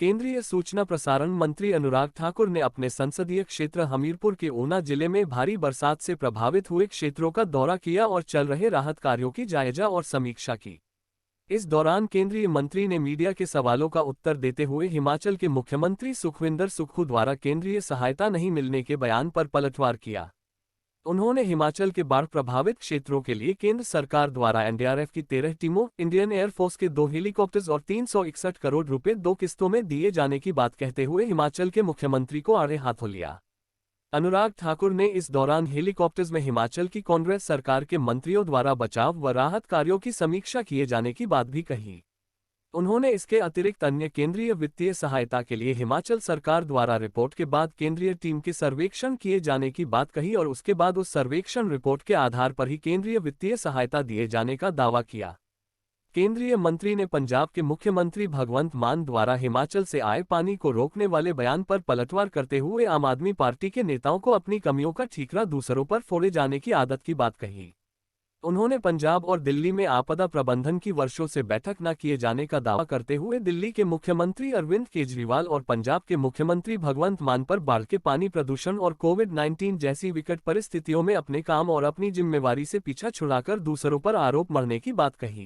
केंद्रीय सूचना प्रसारण मंत्री अनुराग ठाकुर ने अपने संसदीय क्षेत्र हमीरपुर के ऊना जिले में भारी बरसात से प्रभावित हुए क्षेत्रों का दौरा किया और चल रहे राहत कार्यों की जायजा और समीक्षा की। इस दौरान केंद्रीय मंत्री ने मीडिया के सवालों का उत्तर देते हुए हिमाचल के मुख्यमंत्री सुखविंदर सुक्खू द्वारा केंद्रीय सहायता नहीं मिलने के बयान पर पलटवार किया। उन्होंने हिमाचल के बाढ़ प्रभावित क्षेत्रों के लिए केंद्र सरकार द्वारा एनडीआरएफ की 13 टीमों, इंडियन एयरफोर्स के 2 हेलीकॉप्टर्स और 361 करोड़ रुपए 2 किस्तों में दिए जाने की बात कहते हुए हिमाचल के मुख्यमंत्री को आड़े हाथों लिया। अनुराग ठाकुर ने इस दौरान हेलीकॉप्टर्स में हिमाचल की कांग्रेस सरकार के मंत्रियों द्वारा बचाव व राहत कार्यों की समीक्षा किए जाने की बात भी कही। उन्होंने इसके अतिरिक्त अन्य केंद्रीय वित्तीय सहायता के लिए हिमाचल सरकार द्वारा रिपोर्ट के बाद केंद्रीय टीम के सर्वेक्षण किए जाने की बात कही और उसके बाद उस सर्वेक्षण रिपोर्ट के आधार पर ही केंद्रीय वित्तीय सहायता दिए जाने का दावा किया। केंद्रीय मंत्री ने पंजाब के मुख्यमंत्री भगवंत मान द्वारा हिमाचल से आए पानी को रोकने वाले बयान पर पलटवार करते हुए आम आदमी पार्टी के नेताओं को अपनी कमियों का ठीकरा दूसरों पर फोड़े जाने की आदत की बात कही। उन्होंने पंजाब और दिल्ली में आपदा प्रबंधन की वर्षों से बैठक न किए जाने का दावा करते हुए दिल्ली के मुख्यमंत्री अरविंद केजरीवाल और पंजाब के मुख्यमंत्री भगवंत मान पर बाढ़ के पानी, प्रदूषण और कोविड-19 जैसी विकट परिस्थितियों में अपने काम और अपनी जिम्मेवारी से पीछा छुड़ाकर दूसरों पर आरोप मढ़ने की बात कही।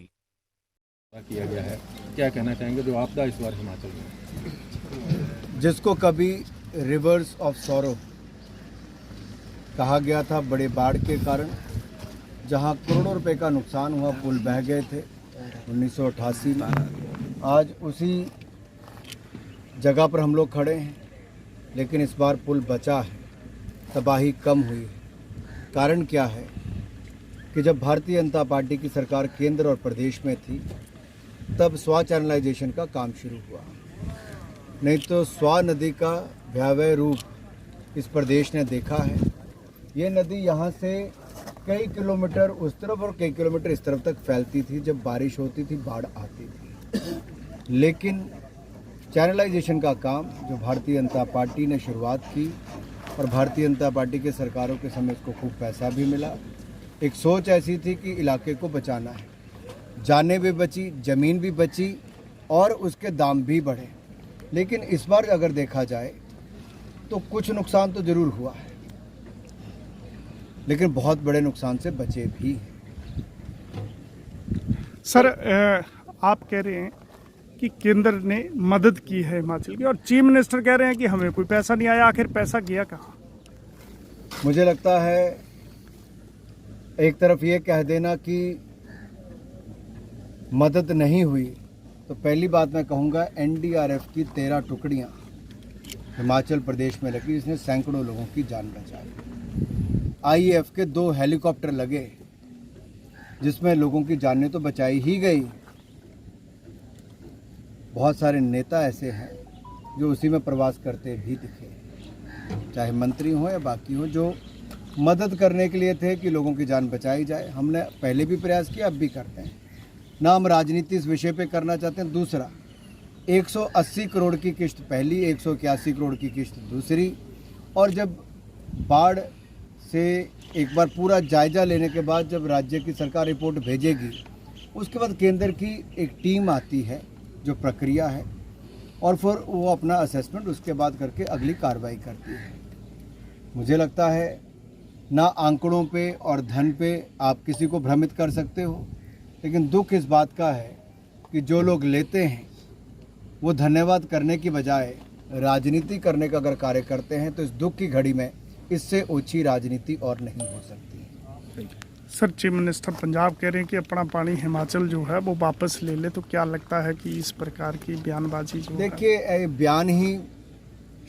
किया गया है, क्या कहना चाहेंगे जो आपदा इस बार हिमाचल में, जिसको कभी रिवर्स ऑफ सॉरो कहा गया था, बड़े बाढ़ के कारण जहां करोड़ों रुपए का नुकसान हुआ, पुल बह गए थे 1988 में। आज उसी जगह पर हम लोग खड़े हैं, लेकिन इस बार पुल बचा है, तबाही कम हुई है। कारण क्या है कि जब भारतीय जनता पार्टी की सरकार केंद्र और प्रदेश में थी तब स्वा चैनलाइजेशन का काम शुरू हुआ, नहीं तो स्वा नदी का भयावह रूप इस प्रदेश ने देखा है। ये नदी यहाँ से कई किलोमीटर उस तरफ और कई किलोमीटर इस तरफ तक फैलती थी जब बारिश होती थी, बाढ़ आती थी। लेकिन चैनलाइजेशन का काम जो भारतीय जनता पार्टी ने शुरुआत की और भारतीय जनता पार्टी के सरकारों के समय इसको खूब पैसा भी मिला। एक सोच ऐसी थी कि इलाके को बचाना है, जानें भी बची, ज़मीन भी बची और उसके दाम भी बढ़े। लेकिन इस बार अगर देखा जाए तो कुछ नुकसान तो ज़रूर हुआ है, लेकिन बहुत बड़े नुकसान से बचे भी हैं। सर, आप कह रहे हैं कि केंद्र ने मदद की है हिमाचल की और चीफ मिनिस्टर कह रहे हैं कि हमें कोई पैसा नहीं आया। आखिर पैसा गया कहाँ? मुझे लगता है एक तरफ ये कह देना कि मदद नहीं हुई, तो पहली बात मैं कहूँगा एनडीआरएफ की 13 टुकड़ियाँ हिमाचल प्रदेश में लगी, जिसने सैकड़ों लोगों की जान बचाई। आईएएफ के 2 हेलीकॉप्टर लगे, जिसमें लोगों की जानें तो बचाई ही गई। बहुत सारे नेता ऐसे हैं जो उसी में प्रवास करते भी दिखे, चाहे मंत्री हों या बाकी हों, जो मदद करने के लिए थे कि लोगों की जान बचाई जाए। हमने पहले भी प्रयास किया, अब भी करते हैं। ना हम राजनीति इस विषय पे करना चाहते हैं। दूसरा, 180 करोड़ की किश्त पहली, 181 करोड़ की किश्त दूसरी। और जब बाढ़ से एक बार पूरा जायजा लेने के बाद जब राज्य की सरकार रिपोर्ट भेजेगी, उसके बाद केंद्र की एक टीम आती है, जो प्रक्रिया है, और फिर वो अपना असेसमेंट उसके बाद करके अगली कार्रवाई करती है। मुझे लगता है ना आंकड़ों पे और धन पे आप किसी को भ्रमित कर सकते हो, लेकिन दुख इस बात का है कि जो लोग लेते हैं वो धन्यवाद करने की बजाय राजनीति करने का अगर कार्य करते हैं, तो इस दुख की घड़ी में इससे ओछी राजनीति और नहीं हो सकती। सर, चीफ मिनिस्टर पंजाब कह रहे हैं कि अपना पानी हिमाचल जो है वो वापस ले ले, तो क्या लगता है कि इस प्रकार की बयानबाजी जो देखिए, बयान ही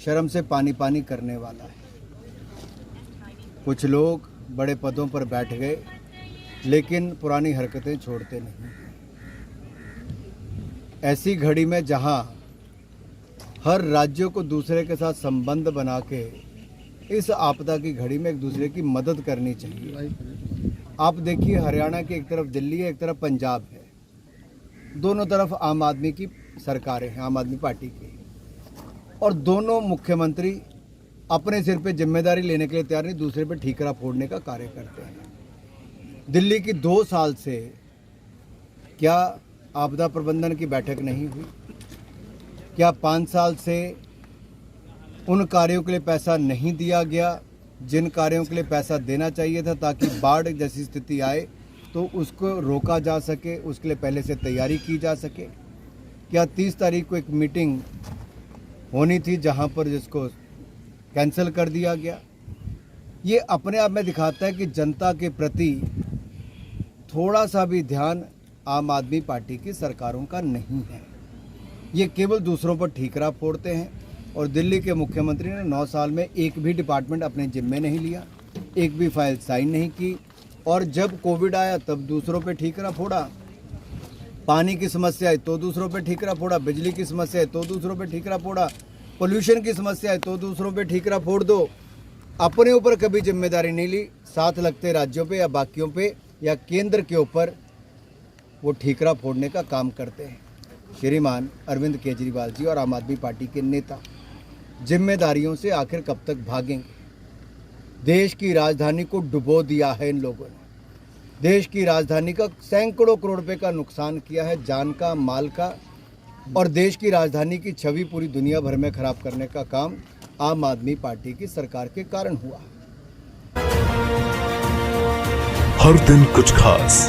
शर्म से पानी पानी करने वाला है। कुछ लोग बड़े पदों पर बैठ गए, लेकिन पुरानी हरकतें छोड़ते नहीं। ऐसी घड़ी में जहां हर राज्यों को दूसरे के साथ संबंध बना के इस आपदा की घड़ी में एक दूसरे की मदद करनी चाहिए। आप देखिए, हरियाणा की एक तरफ दिल्ली है, एक तरफ पंजाब है, दोनों तरफ आम आदमी की सरकारें हैं, आम आदमी पार्टी की, और दोनों मुख्यमंत्री अपने सिर पे जिम्मेदारी लेने के लिए तैयार नहीं, दूसरे पे ठीकरा फोड़ने का कार्य करते हैं। दिल्ली की 2 साल से क्या आपदा प्रबंधन की बैठक नहीं हुई? क्या 5 साल से उन कार्यों के लिए पैसा नहीं दिया गया जिन कार्यों के लिए पैसा देना चाहिए था, ताकि बाढ़ जैसी स्थिति आए तो उसको रोका जा सके, उसके लिए पहले से तैयारी की जा सके? क्या 30 तारीख को एक मीटिंग होनी थी जहां पर जिसको कैंसिल कर दिया गया? ये अपने आप में दिखाता है कि जनता के प्रति थोड़ा सा भी ध्यान आम आदमी पार्टी की सरकारों का नहीं है। ये केवल दूसरों पर ठीकरा फोड़ते हैं। और दिल्ली के मुख्यमंत्री ने 9 साल में एक भी डिपार्टमेंट अपने जिम्मे नहीं लिया, एक भी फाइल साइन नहीं की, और जब कोविड आया तब दूसरों पे ठीकरा फोड़ा। पानी की समस्या है तो दूसरों पे ठीकरा फोड़ा, बिजली की समस्या है तो दूसरों पे ठीकरा फोड़ा, पोल्यूशन की समस्या है तो दूसरों पे ठीकरा फोड़ दो। अपने ऊपर कभी जिम्मेदारी नहीं ली, साथ लगते राज्यों पे या बाकियों पे या केंद्र के ऊपर वो ठीकरा फोड़ने का काम करते हैं। श्रीमान अरविंद केजरीवाल जी और आम आदमी पार्टी के नेता जिम्मेदारियों से आखिर कब तक भागेंगे? देश की राजधानी को डुबो दिया है इन लोगों ने। देश की राजधानी का सैकड़ों करोड़ रुपए का नुकसान किया है, जान का, माल का, और देश की राजधानी की छवि पूरी दुनिया भर में खराब करने का काम आम आदमी पार्टी की सरकार के कारण हुआ। हर दिन कुछ खास